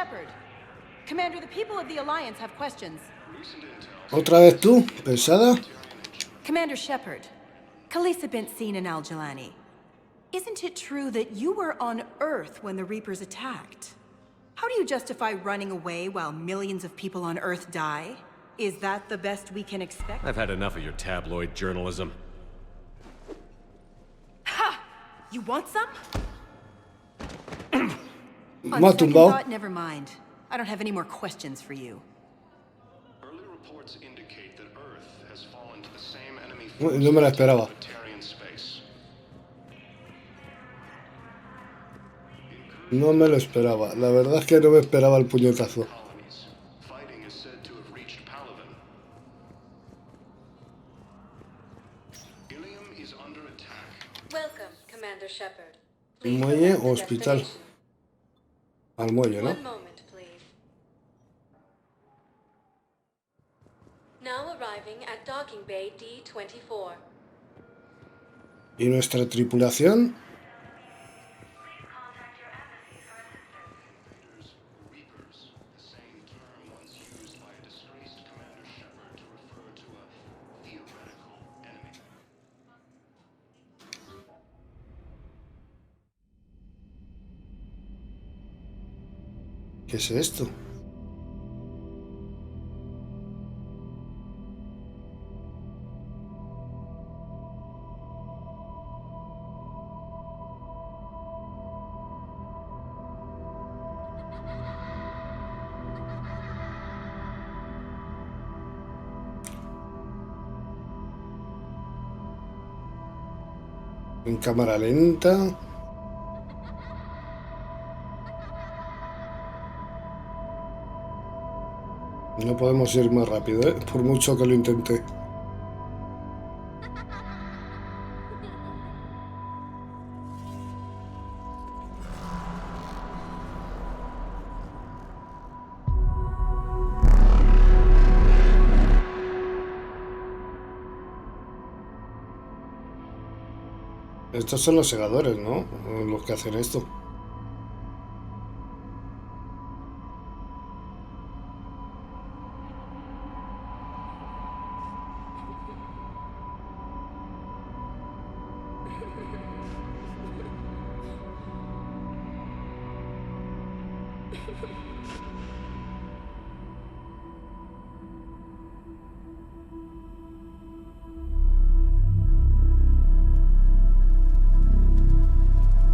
Shepard. Commander, the people of the Alliance have questions. ¿Otra vez tú, pesada? Commander Shepard, Khaleesi been seen in Al-Jalani. Isn't it true that you were on Earth when the Reapers attacked? How do you justify running away while millions of people on Earth die? Is that the best we can expect? I've had enough of your tabloid journalism. Ha! You want some? Me On ha second tumbado. thought, never mind. I don't have any more questions for you. Early reports indicate that Earth has fallen to the same enemy No me la esperaba. Terran space. No me lo esperaba. La verdad es que no me esperaba el puñetazo. Colonies. Fighting is said to have reached Palaven. Ilium is under attack. Welcome, Commander Shepard. Muelle o hospital. Al muelle, ¿no? One moment, please. Now arriving at docking bay D-24. ¿Y nuestra tripulación? Reapers, the same term once used by a disgraced Commander Shepard to refer to a theoretical enemy. ¿Qué es esto? En cámara lenta. No podemos ir más rápido, ¿eh? Por mucho que lo intenté. Estos son los segadores, ¿no? Los que hacen esto.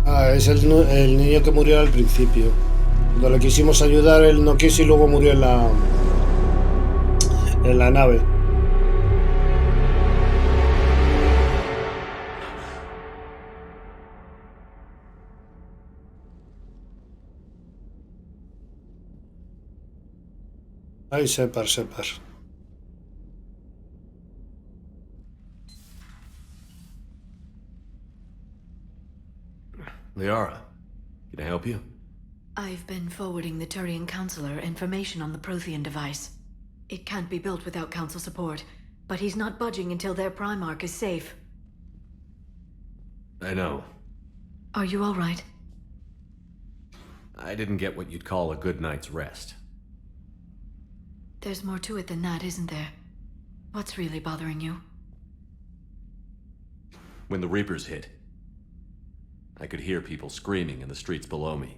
Ah, es el niño que murió al principio. Cuando le quisimos ayudar, él no quiso y luego murió en la nave. Ay, Shepard. Liara, can I help you? I've been forwarding the Turian Counselor information on the Prothean device. It can't be built without Council support, but he's not budging until their Primarca is safe. I know. Are you all right? I didn't get what you'd call a good night's rest. There's more to it than that, isn't there? What's really bothering you? When the Reapers hit, I could hear people screaming in the streets below me.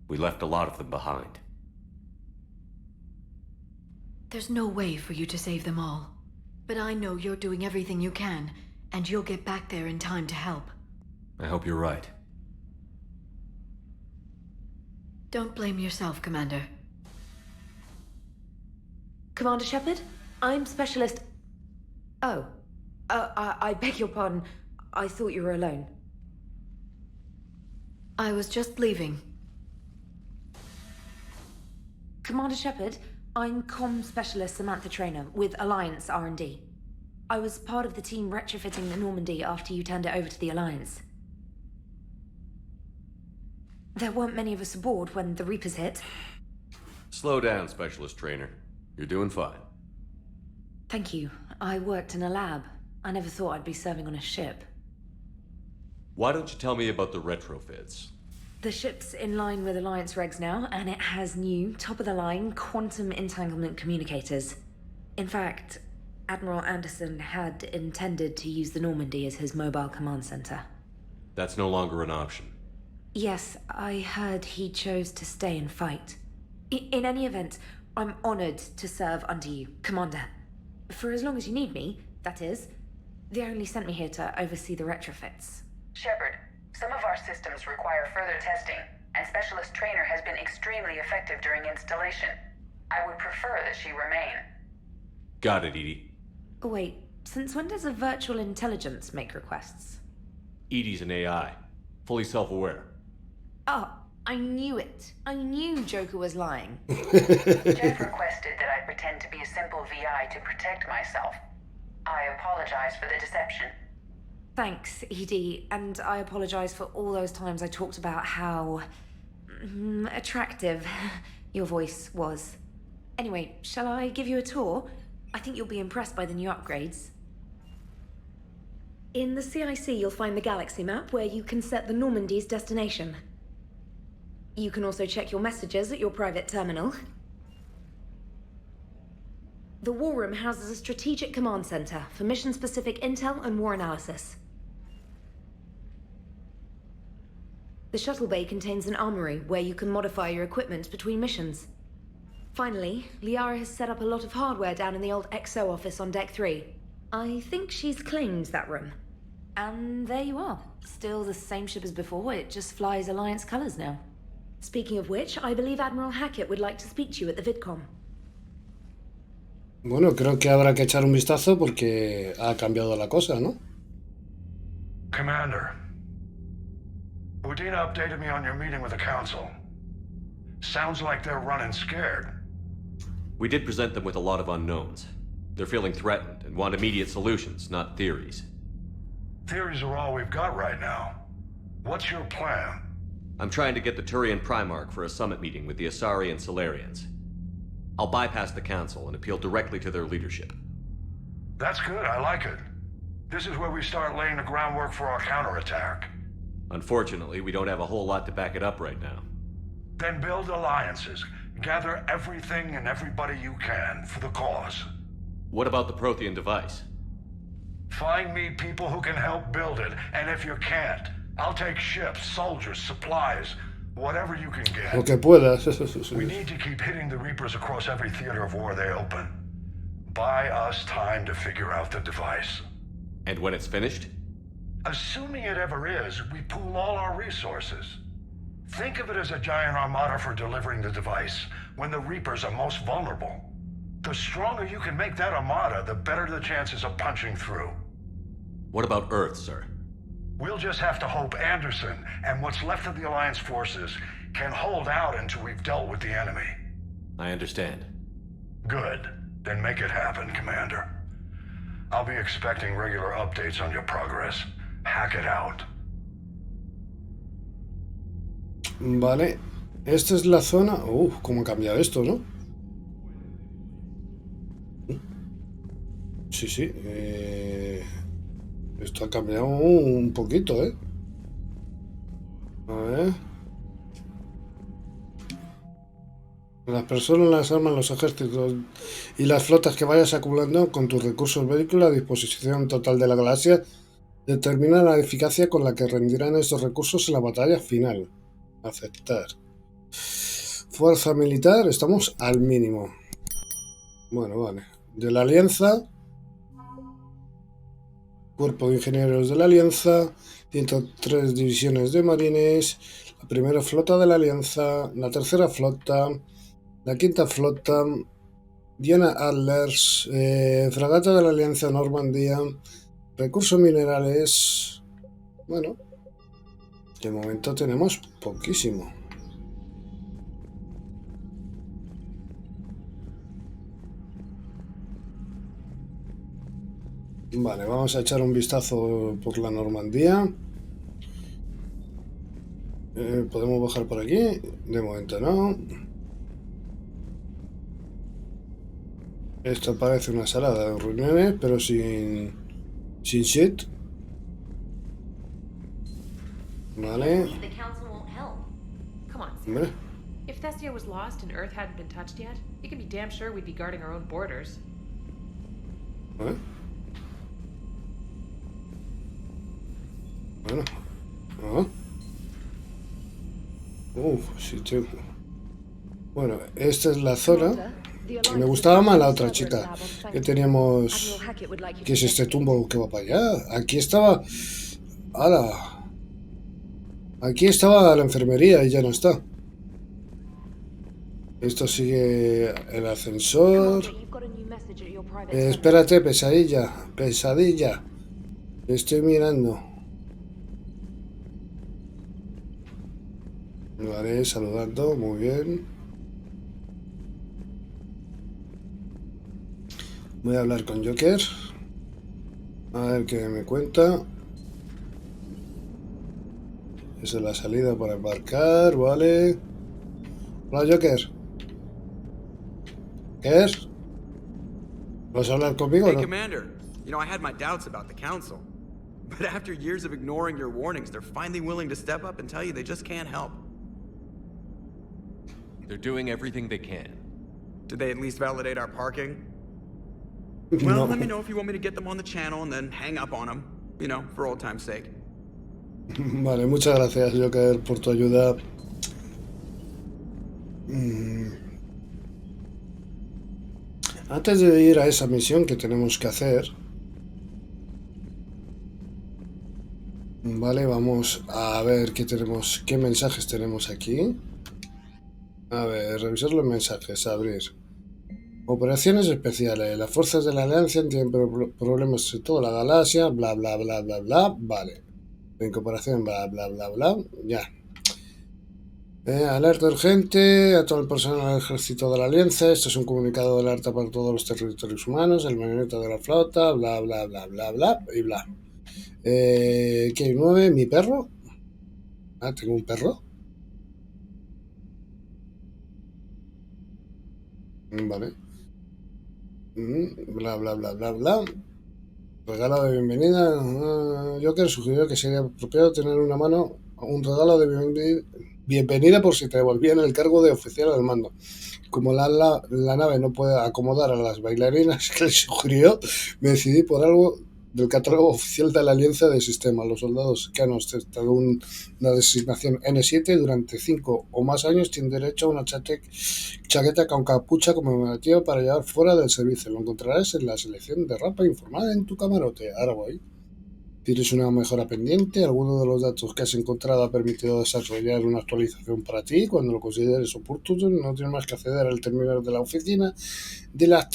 We left a lot of them behind. There's no way for you to save them all. But I know you're doing everything you can, and you'll get back there in time to help. I hope you're right. Don't blame yourself, Commander. Commander Shepard, I'm Specialist... Oh. I beg your pardon. I thought you were alone. I was just leaving. Commander Shepard, I'm Comm Specialist Samantha Traynor with Alliance R&D. I was part of the team retrofitting the Normandy after you turned it over to the Alliance. There weren't many of us aboard when the Reapers hit. Slow down, Specialist Trainer. You're doing fine. Thank you. I worked in a lab. I never thought I'd be serving on a ship. Why don't you tell me about the retrofits? The ship's in line with Alliance regs now, and it has new, top-of-the-line quantum entanglement communicators. In fact, Admiral Anderson had intended to use the Normandy as his mobile command center. That's no longer an option. Yes, I heard he chose to stay and fight. In any event, I'm honored to serve under you, Commander. For as long as you need me, that is. They only sent me here to oversee the retrofits. Shepard, some of our systems require further testing, and Specialist Trainer has been extremely effective during installation. I would prefer that she remain. Got it, Edie. Wait, since when does a virtual intelligence make requests? Edie's an AI. Fully self-aware. Oh, I knew it. I knew Joker was lying. Jeff requested that I pretend to be a simple VI to protect myself. I apologize for the deception. Thanks, Edie, and I apologize for all those times I talked about how attractive your voice was. Anyway, shall I give you a tour? I think you'll be impressed by the new upgrades. In the CIC, you'll find the galaxy map where you can set the Normandy's destination. You can also check your messages at your private terminal. The War Room houses a strategic command center for mission-specific intel and war analysis. The shuttle bay contains an armory where you can modify your equipment between missions. Finally, Liara has set up a lot of hardware down in the old XO office on Deck 3. I think she's claimed that room. And there you are. Still the same ship as before, it just flies Alliance colors now. Speaking of which, I believe Admiral Hackett would like to speak to you at the VidCom. Bueno, creo que habrá que echar un vistazo porque ha cambiado la cosa, ¿no? Commander, Udina updated me on your meeting with the Council. Sounds like they're running scared. We did present them with a lot of unknowns. They're feeling threatened and want immediate solutions, not theories. Theories are all we've got right now. What's your plan? I'm trying to get the Turian Primarch for a summit meeting with the Asari and Solarians. I'll bypass the Council and appeal directly to their leadership. That's good, I like it. This is where we start laying the groundwork for our counterattack. Unfortunately, we don't have a whole lot to back it up right now. Then build alliances. Gather everything and everybody you can for the cause. What about the Prothean device? Find me people who can help build it, and if you can't, I'll take ships, soldiers, supplies, whatever you can get. Lo que puedas. We need to keep hitting the Reapers across every theater of war they open. Buy us time to figure out the device. And when it's finished? Assuming it ever is, we pool all our resources. Think of it as a giant armada for delivering the device when the Reapers are most vulnerable. The stronger you can make that armada, the better the chances of punching through. What about Earth, sir? We'll just have to hope Anderson and what's left of the Alliance forces can hold out until we've dealt with the enemy. I understand. Good. Then make it happen, Commander. I'll be expecting regular updates on your progress. Hack it out. Vale. Esta es la zona... cómo ha cambiado esto, ¿no? Sí, sí. Esto ha cambiado un poquito, ¿eh? A ver. Las personas, las armas, los ejércitos y las flotas que vayas acumulando con tus recursos bélicos a disposición total de la galaxia determina la eficacia con la que rendirán estos recursos en la batalla final. Aceptar. Fuerza militar, estamos al mínimo. Bueno, vale. De la Alianza. Cuerpo de Ingenieros de la Alianza. 103 divisiones de marines. La primera flota de la Alianza. La tercera flota. La quinta flota. Diana Adlers. Fragata de la Alianza Normandía. Recursos minerales. Bueno. De momento tenemos poquísimo. Vale, vamos a echar un vistazo por la Normandía. ¿Podemos bajar por aquí? De momento no. Esto parece una sala de reuniones, pero sin shit. Vale. Hombre. If Thessia was lost and Earth hadn't been touched yet, you can be damn sure we'd be guarding our own borders. ¿Eh? Bueno. ¿Ah? Sí, tío. Bueno, esta es la zona. Me gustaba más la otra chica que teníamos, que es este tumbo que va para allá. Aquí estaba... ¡Hala! Aquí estaba la enfermería y ya no está. Esto sigue el ascensor. Espérate, pesadilla. Pesadilla. Estoy mirando. Vale, saludando, muy bien. Voy a hablar con Joker. A ver qué me cuenta. Esa es la salida para embarcar, vale. Hola, Joker. ¿Qué es? ¿Vas a hablar conmigo o no? Hey, Commander. You know, I had my doubts about the Council. But after years of ignoring your warnings, they're finally willing to step up and tell you they just can't help. They're doing everything they can. Did they at least validate our parking? No. Well, let me know if you want me to get them on the channel and then hang up on them. You know, for old time's sake. Vale, muchas gracias, Joker, por tu ayuda. Antes de ir a esa misión que tenemos que hacer, vale, vamos a ver qué tenemos, qué mensajes tenemos aquí. A ver, revisar los mensajes, abrir. Operaciones especiales. Las fuerzas de la alianza tienen problemas en toda la galaxia, bla bla bla bla bla. Vale. Incorporación, bla bla bla bla. Ya. Alerta urgente a todo el personal del ejército de la alianza. Esto es un comunicado de alerta para todos los territorios humanos. El momento de la flota, bla bla bla bla bla y bla. ¿Qué hay 9? ¿Mi perro? Ah, tengo un perro. Vale. Bla bla bla bla bla. Regalo de bienvenida. Joker sugirió que sería apropiado tener una mano un regalo de bienvenida por si te devolvían el cargo de oficial al mando. Como la nave no puede acomodar a las bailarinas que le sugirió, me decidí por algo del catálogo oficial de la Alianza de Sistema. Los soldados que han ostentado una designación N7 durante 5 o más años tienen derecho a una chaqueta con capucha conmemorativa para llevar fuera del servicio. Lo encontrarás en la selección de ropa informada en tu camarote. Ahora voy. ¿Tienes una mejora pendiente? ¿Alguno de los datos que has encontrado ha permitido desarrollar una actualización para ti? Cuando lo consideres oportuno, no tienes más que acceder al terminal de la oficina de la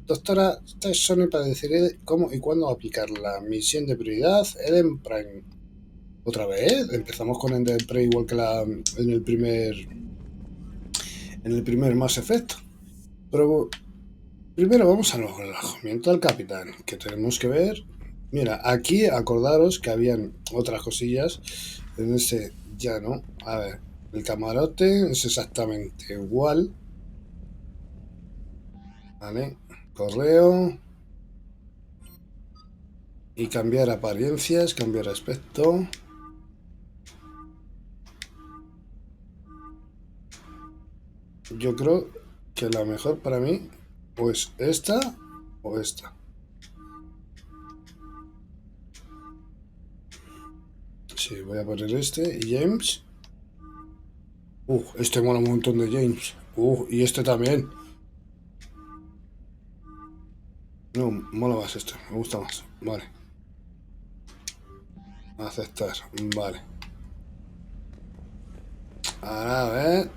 doctora Tyson para decidir cómo y cuándo aplicar la misión de prioridad Eden Prime. ¿Otra vez? Empezamos con Eden Prime igual que en el primer Mass Effect. Pero primero vamos al alojamiento del capitán, que tenemos que ver. Mira, aquí acordaros que habían otras cosillas. En ese ya no. A ver, el camarote es exactamente igual. Vale, correo. Y cambiar apariencias, cambiar aspecto. Yo creo que la mejor para mí o es esta o esta. Sí, voy a poner este. Y James. Este mola un montón de James. Y este también. No, mola más este. Me gusta más. Vale. Aceptar. Vale. Ahora a ver.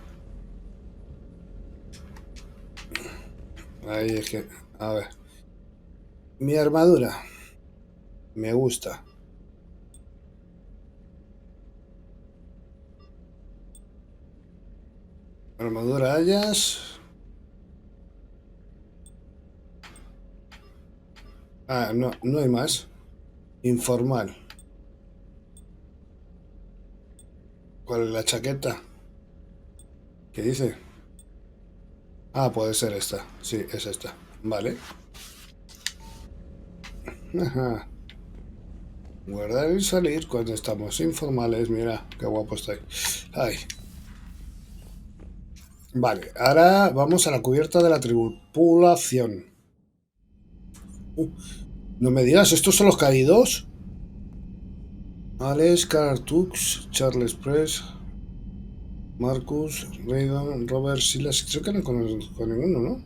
Ahí es que... A ver. Mi armadura. Me gusta. Armadura hayas. No hay más. Informal. ¿Cuál es la chaqueta? ¿Qué dice? Puede ser esta. Sí, es esta. Vale. Ajá. Guardar y salir cuando estamos informales. Mira, qué guapo estoy. Ay. Vale, ahora vamos a la cubierta de la tripulación. No me digas, ¿estos son los caídos? Alex, Cartux, Charles Press, Marcus, Raydon, Robert, Silas. Creo que no con ninguno, ¿no?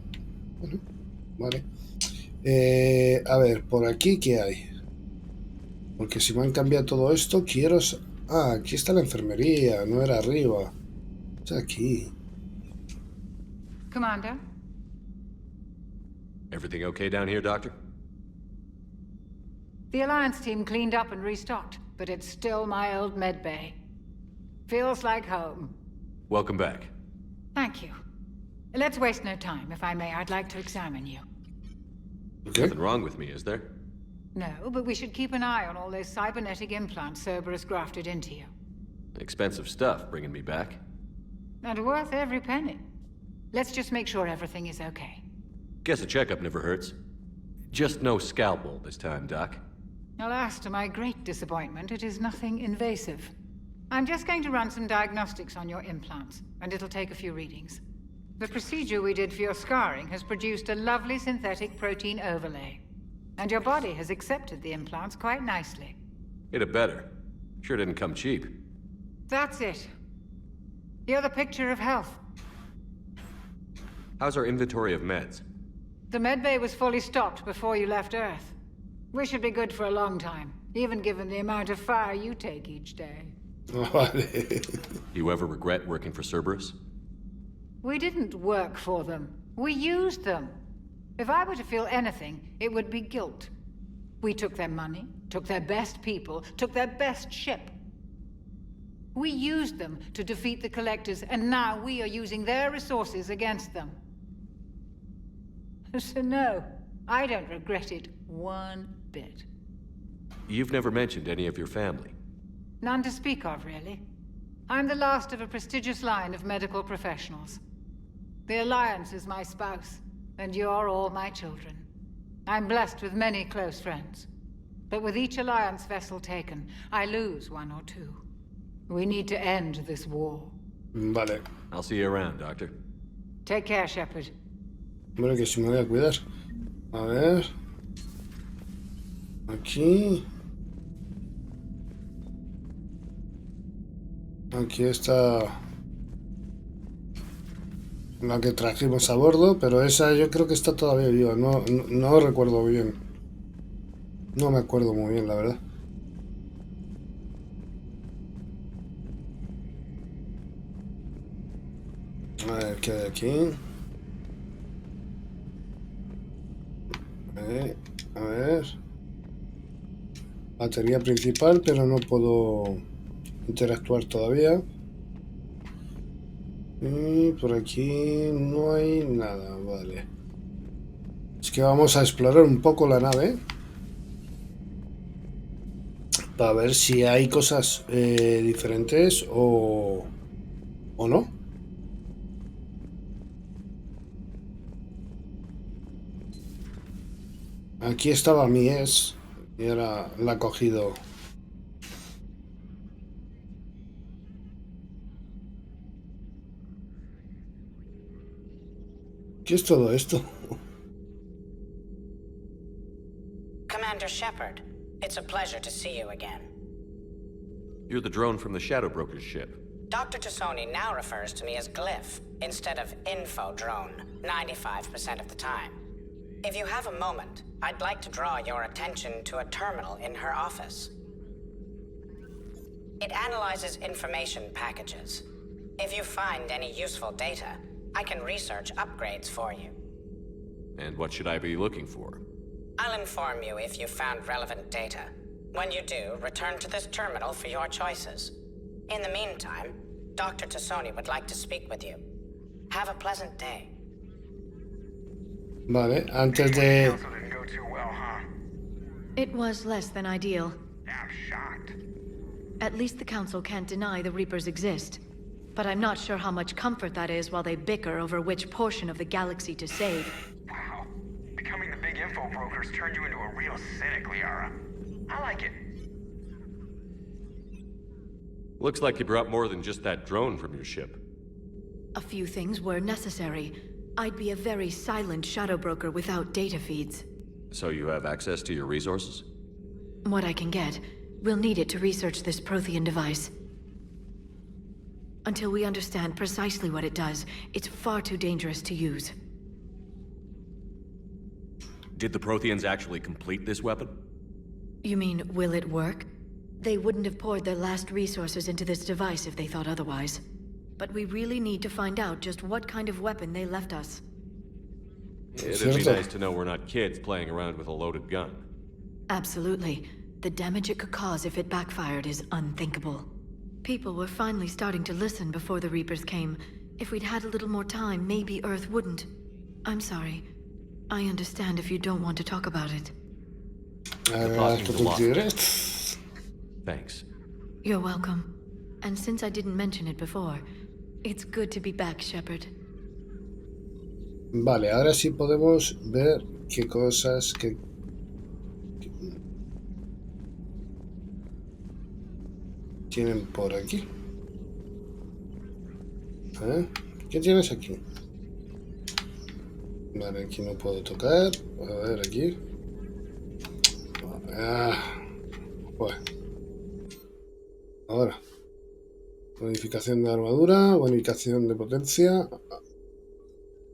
Bueno, vale. A ver, por aquí, ¿qué hay? Porque si me han cambiado todo esto, quiero... Ah, aquí está la enfermería, no era arriba. Es aquí. Commander? Everything okay down here, Doctor? The Alliance team cleaned up and restocked, but it's still my old med bay. Feels like home. Welcome back. Thank you. Let's waste no time. If I may, I'd like to examine you. Okay. Nothing wrong with me, is there? No, but we should keep an eye on all those cybernetic implants Cerberus grafted into you. Expensive stuff bringing me back. And worth every penny. Let's just make sure everything is okay. Guess a checkup never hurts. Just no scalpel this time, Doc. Alas, to my great disappointment, it is nothing invasive. I'm just going to run some diagnostics on your implants, and it'll take a few readings. The procedure we did for your scarring has produced a lovely synthetic protein overlay. And your body has accepted the implants quite nicely. It had better. Sure didn't come cheap. That's it. You're the picture of health. How's our inventory of meds? The medbay was fully stocked before you left Earth. We should be good for a long time, even given the amount of fire you take each day. You ever regret working for Cerberus? We didn't work for them. We used them. If I were to feel anything, it would be guilt. We took their money, took their best people, took their best ship. We used them to defeat the Collectors, and now we are using their resources against them. So no, I don't regret it one bit. You've never mentioned any of your family. None to speak of, really. I'm the last of a prestigious line of medical professionals. The Alliance is my spouse, and you're all my children. I'm blessed with many close friends. But with each Alliance vessel taken, I lose one or two. We need to end this war. Vale. I'll see you around, Doctor. Take care, Shepard. Bueno, que si me voy a cuidar. A ver. Aquí. Aquí está la que trajimos a bordo, pero esa yo creo que está todavía viva. No recuerdo bien. No me acuerdo muy bien, la verdad. A ver, ¿qué hay aquí? A ver. Batería principal, pero no puedo interactuar todavía. Y por aquí no hay nada, vale. Es que vamos a explorar un poco la nave para ver si hay cosas diferentes o no. Aquí estaba mi ex y ahora la ha cogido. ¿Qué es todo esto? Commander Shepard, it's a pleasure to see you again. You're the drone from the Shadow Broker's ship. Dr. Tassoni now refers to me as Glyph instead of Info Drone 95% of the time. If you have a moment, I'd like to draw your attention to a terminal in her office. It analyzes information packages. If you find any useful data, I can research upgrades for you. And what should I be looking for? I'll inform you if you found relevant data. When you do, return to this terminal for your choices. In the meantime, Dr. Tassoni would like to speak with you. Have a pleasant day. Vale, antes de... It was less than ideal. I'm shocked. At least the Council can't deny the Reapers exist. But I'm not sure how much comfort that is while they bicker over which portion of the galaxy to save. Wow. Becoming the big info brokers turned you into a real cynic, Liara. I like it. Looks like you brought more than just that drone from your ship. A few things were necessary. I'd be a very silent shadow broker without data feeds. So you have access to your resources? What I can get. We'll need it to research this Prothean device. Until we understand precisely what it does, it's far too dangerous to use. Did the Protheans actually complete this weapon? You mean, will it work? They wouldn't have poured their last resources into this device if they thought otherwise. But we really need to find out just what kind of weapon they left us. It'd be nice to know we're not kids playing around with a loaded gun. Absolutely. The damage it could cause if it backfired is unthinkable. People were finally starting to listen before the Reapers came. If we'd had a little more time, maybe Earth wouldn't. I'm sorry. I understand if you don't want to talk about it. Thanks. You're welcome. And since I didn't mention it before, it's good to be back, Shepard. Vale, ahora sí podemos ver qué cosas que tienen por aquí. ¿Qué tienes aquí? Vale, aquí no puedo tocar. A ver, aquí. Bueno. Ahora. Modificación de armadura, bonificación de potencia.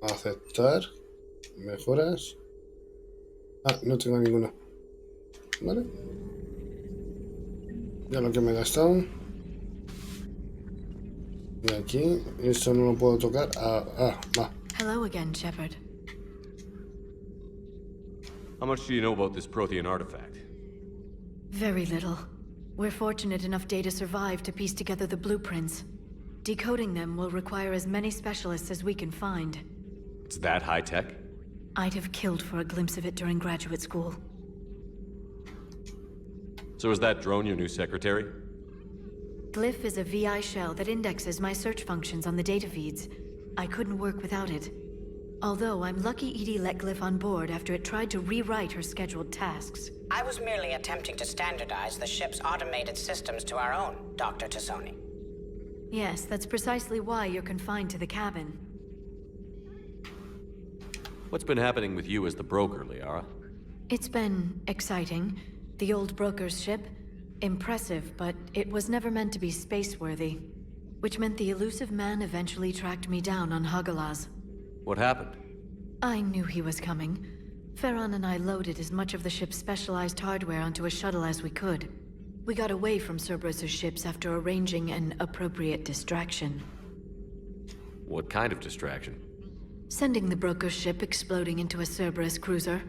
Aceptar. Mejoras. No tengo ninguna. Vale. Ya lo que me he gastado. Y aquí, esto no lo puedo tocar. Va. Hello again, Shepard. How much do you know about this Prothean artifact? Very little. We're fortunate enough Data survived to piece together the blueprints. Decoding them will require as many specialists as we can find. It's that high-tech? I'd have killed for a glimpse of it during graduate school. So is that drone your new secretary? Glyph is a VI shell that indexes my search functions on the data feeds. I couldn't work without it. Although I'm lucky Edie let Glyph on board after it tried to rewrite her scheduled tasks. I was merely attempting to standardize the ship's automated systems to our own, Dr. Tassoni. Yes, that's precisely why you're confined to the cabin. What's been happening with you as the broker, Liara? It's been exciting. The old broker's ship? Impressive, but it was never meant to be space-worthy. Which meant the elusive man eventually tracked me down on Hagalaz. What happened? I knew he was coming. Farron and I loaded as much of the ship's specialized hardware onto a shuttle as we could. We got away from Cerberus's ships after arranging an appropriate distraction. What kind of distraction? Sending the broker's ship exploding into a Cerberus cruiser.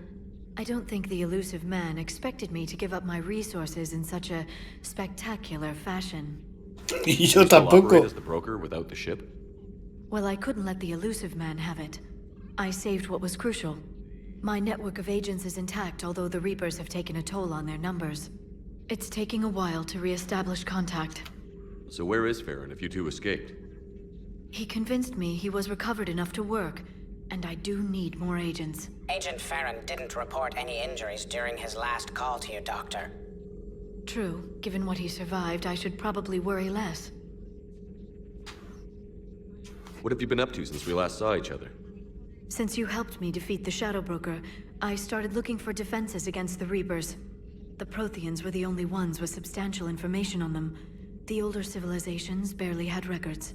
I don't think the elusive man expected me to give up my resources in such a spectacular fashion. Yo tampoco. As the broker without the ship? Well, I couldn't let the elusive man have it. I saved what was crucial. My network of agents is intact, although the Reapers have taken a toll on their numbers. It's taking a while to re-establish contact. So where is Farron if you two escaped? He convinced me he was recovered enough to work, and I do need more agents. Agent Farron didn't report any injuries during his last call to you, Doctor. True. Given what he survived, I should probably worry less. What have you been up to since we last saw each other? Since you helped me defeat the Shadow Broker, I started looking for defenses against the Reapers. The Protheans were the only ones with substantial information on them. The older civilizations barely had records.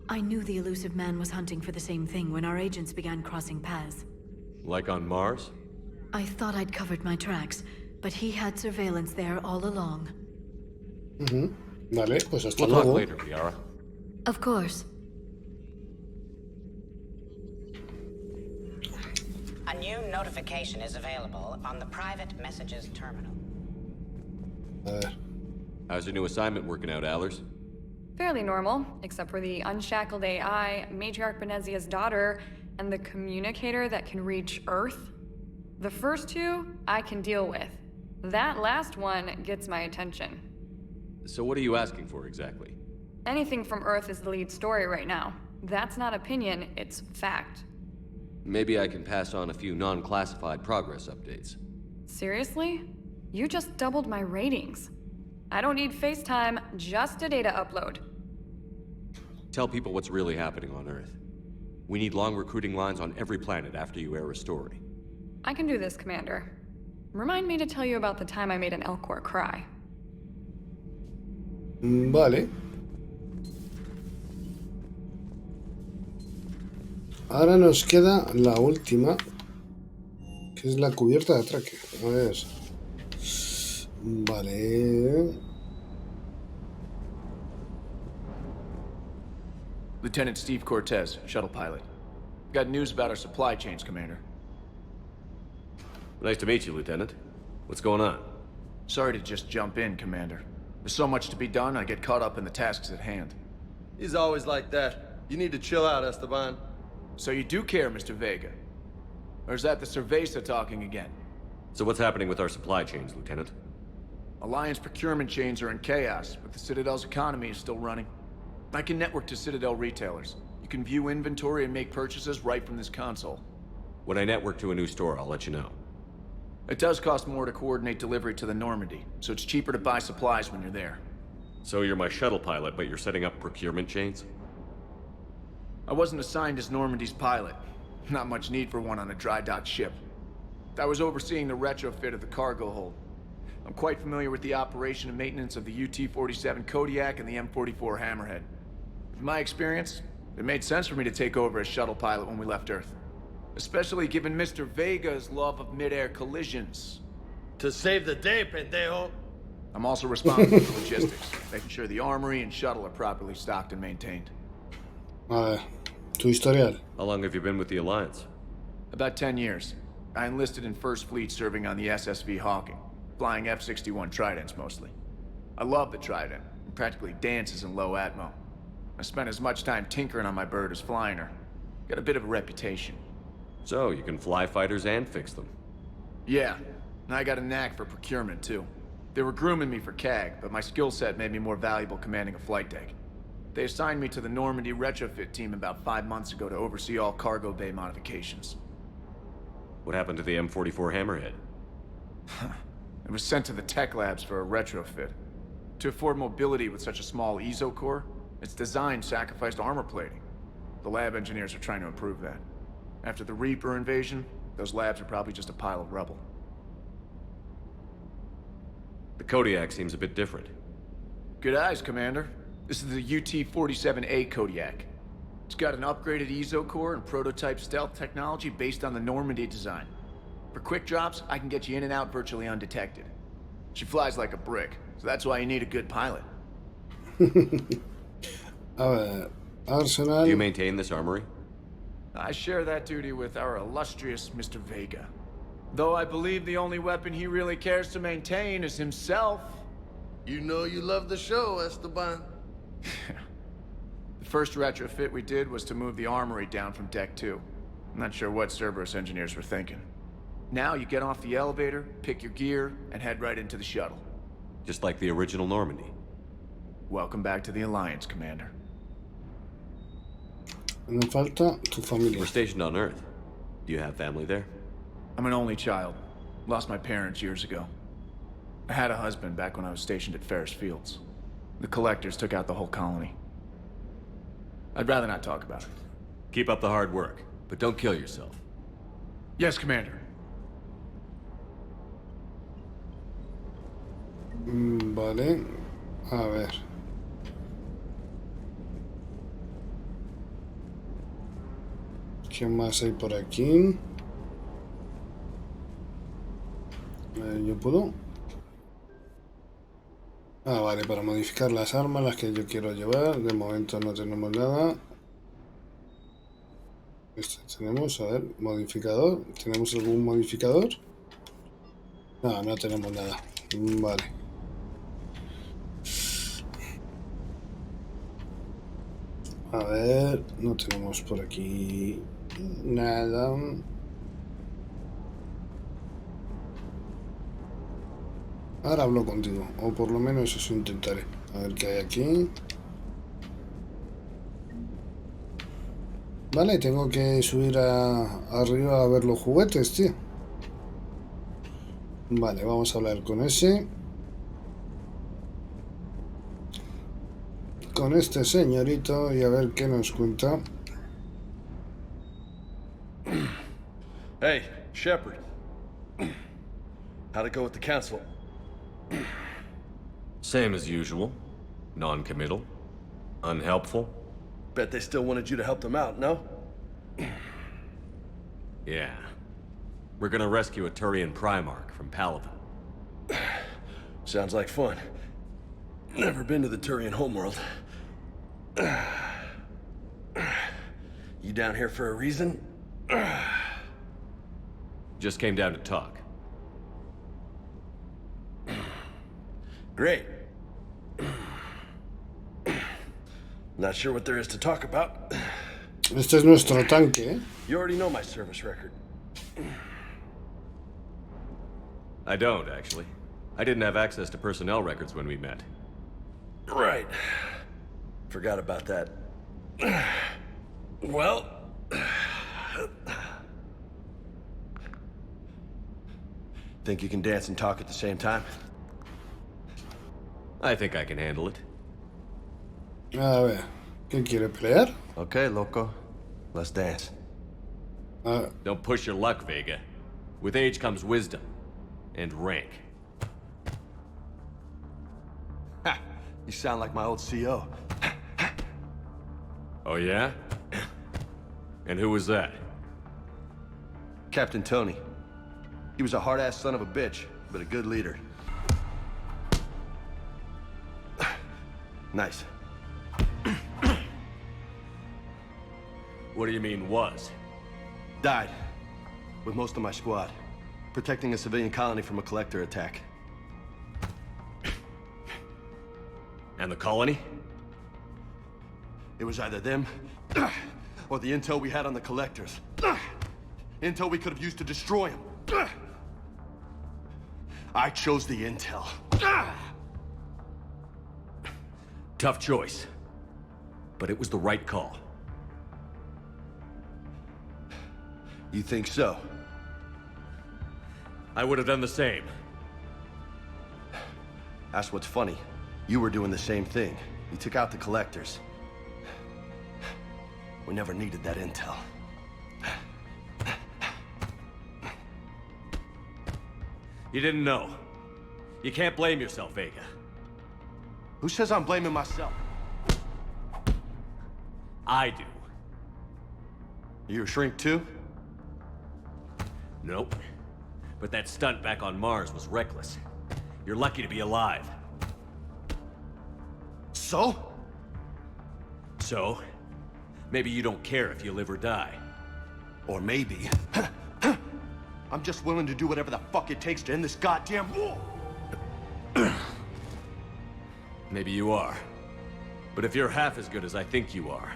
I knew the elusive man was hunting for the same thing when our agents began crossing paths. Like on Mars? I thought I'd covered my tracks, but he had surveillance there all along. Vale, pues hasta luego. We'll talk later, Liara. Of course. A new notification is available on the private messages terminal. How's your new assignment working out, Allers? Fairly normal, except for the unshackled AI, Matriarch Benezia's daughter, and the communicator that can reach Earth. The first two, I can deal with. That last one gets my attention. So what are you asking for exactly? Anything from Earth is the lead story right now. That's not opinion, it's fact. Maybe I can pass on a few non-classified progress updates. Seriously? You just doubled my ratings. I don't need FaceTime, just a data upload. Tell people what's really happening on Earth. We need long recruiting lines on every planet after you air a story. I can do this, Commander. Remind me to tell you about the time I made an Elcor cry. Vale. Ahora nos queda la última, que es la cubierta de atraque. A ver. Vale. Lieutenant Steve Cortez, shuttle pilot. Got news about our supply chains, Commander. Nice to meet you, Lieutenant. What's going on? Sorry to just jump in, Commander. There's so much to be done, I get caught up in the tasks at hand. He's always like that. You need to chill out, Esteban. So you do care, Mr. Vega? Or is that the Cerveza talking again? So what's happening with our supply chains, Lieutenant? Alliance procurement chains are in chaos, but the Citadel's economy is still running. I can network to Citadel retailers. You can view inventory and make purchases right from this console. When I network to a new store, I'll let you know. It does cost more to coordinate delivery to the Normandy, so it's cheaper to buy supplies when you're there. So you're my shuttle pilot, but you're setting up procurement chains? I wasn't assigned as Normandy's pilot. Not much need for one on a dry dock ship. I was overseeing the retrofit of the cargo hold. I'm quite familiar with the operation and maintenance of the UT-47 Kodiak and the M44 Hammerhead. In my experience, it made sense for me to take over as shuttle pilot when we left Earth. Especially given Mr. Vega's love of mid-air collisions. To save the day, pendejo. I'm also responsible for logistics, making sure the armory and shuttle are properly stocked and maintained. Tu historial. How long have you been with the Alliance? About 10 years. I enlisted in First Fleet serving on the SSV Hawking, flying F-61 Tridents mostly. I love the Trident, and practically dances in low atmo. I spent as much time tinkering on my bird as flying her. Got a bit of a reputation. So, you can fly fighters and fix them? Yeah, and I got a knack for procurement too. They were grooming me for CAG, but my skill set made me more valuable commanding a flight deck. They assigned me to the Normandy retrofit team about 5 months ago to oversee all cargo bay modifications. What happened to the M44 Hammerhead? It was sent to the tech labs for a retrofit. To afford mobility with such a small EZO core, its design sacrificed armor plating. The lab engineers are trying to improve that. After the Reaper invasion, those labs are probably just a pile of rubble. The Kodiak seems a bit different. Good eyes, Commander. This is the UT-47A Kodiak. It's got an upgraded EZO core and prototype stealth technology based on the Normandy design. For quick drops, I can get you in and out virtually undetected. She flies like a brick, so that's why you need a good pilot. Arsenal. Do you maintain this armory? I share that duty with our illustrious Mr. Vega. Though I believe the only weapon he really cares to maintain is himself. You know you love the show, Esteban. The first retrofit we did was to move the armory down from Deck 2. I'm not sure what Cerberus engineers were thinking. Now you get off the elevator, pick your gear, and head right into the shuttle. Just like the original Normandy. Welcome back to the Alliance, Commander. Me falta tu familia. We're stationed on Earth. Do you have family there? I'm an only child. Lost my parents years ago. I had a husband back when I was stationed at Ferris Fields. The collectors took out the whole colony. I'd rather not talk about it. Keep up the hard work, but don't kill yourself. Yes, Commander. Vale. A ver. ¿Qué más hay por aquí? ¿Yo puedo? Ah, vale, para modificar las armas, las que yo quiero llevar. De momento no tenemos nada. Tenemos, a ver, modificador. ¿Tenemos algún modificador? No, no tenemos nada. Vale. A ver, no tenemos por aquí nada. Ahora hablo contigo, o por lo menos eso intentaré. A ver qué hay aquí. Vale, tengo que subir arriba a ver los juguetes, tío. Vale, vamos a hablar con ese. con este señorito y a ver qué nos cuenta. Hey, Shepard. How'd it go with the council? Same as usual. Non-committal. Unhelpful. Bet they still wanted you to help them out, no? Yeah. We're gonna rescue a Turian Primarch from Palaven. Sounds like fun. Never been to the Turian homeworld. You down here for a reason? Just came down to talk. Great. Not sure what there is to talk about. Este es nuestro tanque, ¿eh? You already know my service record. I don't, actually. I didn't have access to personnel records when we met. Right. Forgot about that. Well... Think you can dance and talk at the same time? I think I can handle it. A ver, ¿qué quiere pelear? Okay, loco. Let's dance. Don't push your luck, Vega. With age comes wisdom. And rank. Ha! You sound like my old CO. Oh yeah? And who was that? Captain Tony. He was a hard-ass son of a bitch, but a good leader. Nice. What do you mean, was? Died. With most of my squad. Protecting a civilian colony from a collector attack. And the colony? It was either them, or the intel we had on the collectors. Intel we could have used to destroy them. I chose the intel. Tough choice. But it was the right call. You think so? I would have done the same. That's what's funny. You were doing the same thing. You took out the collectors. We never needed that intel. You didn't know. You can't blame yourself, Vega. Who says I'm blaming myself? I do. You a shrink too? Nope. But that stunt back on Mars was reckless. You're lucky to be alive. So? So? Maybe you don't care if you live or die. Or maybe... I'm just willing to do whatever the fuck it takes to end this goddamn war! Maybe you are. But if you're half as good as I think you are,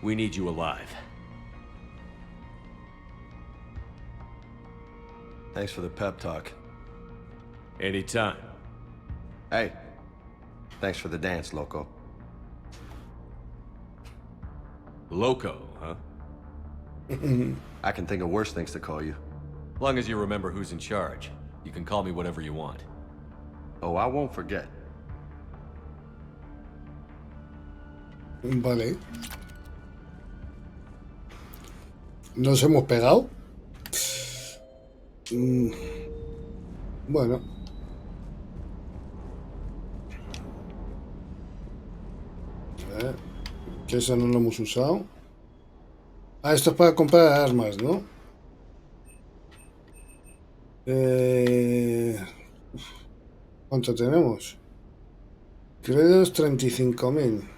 we need you alive. Thanks for the pep talk. Anytime. Hey, thanks for the dance, loco. Loco, huh? I can think of worse things to call you. Long as you remember who's in charge, you can call me whatever you want. Oh, I won't forget. Vale. Nos hemos pegado. Bueno. A ver. Que eso no lo hemos usado. Ah, esto es para comprar armas, ¿no? ¿Cuánto tenemos? Créditos 35.000.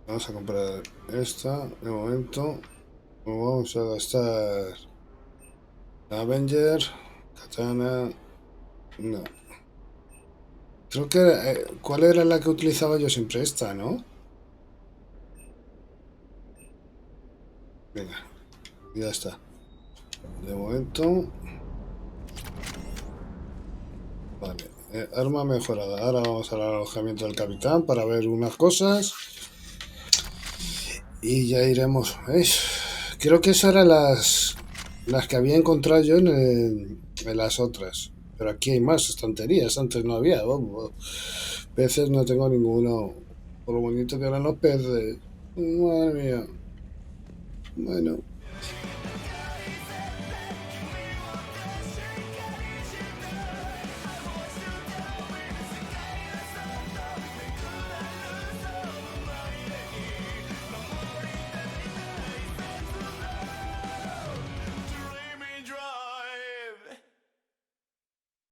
Vamos a comprar esta de momento. Vamos a gastar Avenger, Katana. No. Creo que ¿cuál era la que utilizaba yo siempre? Esta, ¿no? Venga, ya está. De momento. Vale, arma mejorada. Ahora vamos al alojamiento del capitán para ver unas cosas. Y ya iremos. ¿Veis? Creo que esas eran las que había encontrado yo en las otras. Pero aquí hay más estanterías, antes no había, vamos. Peces no tengo ninguno. Por lo bonito que eran los peces. Madre mía. Bueno.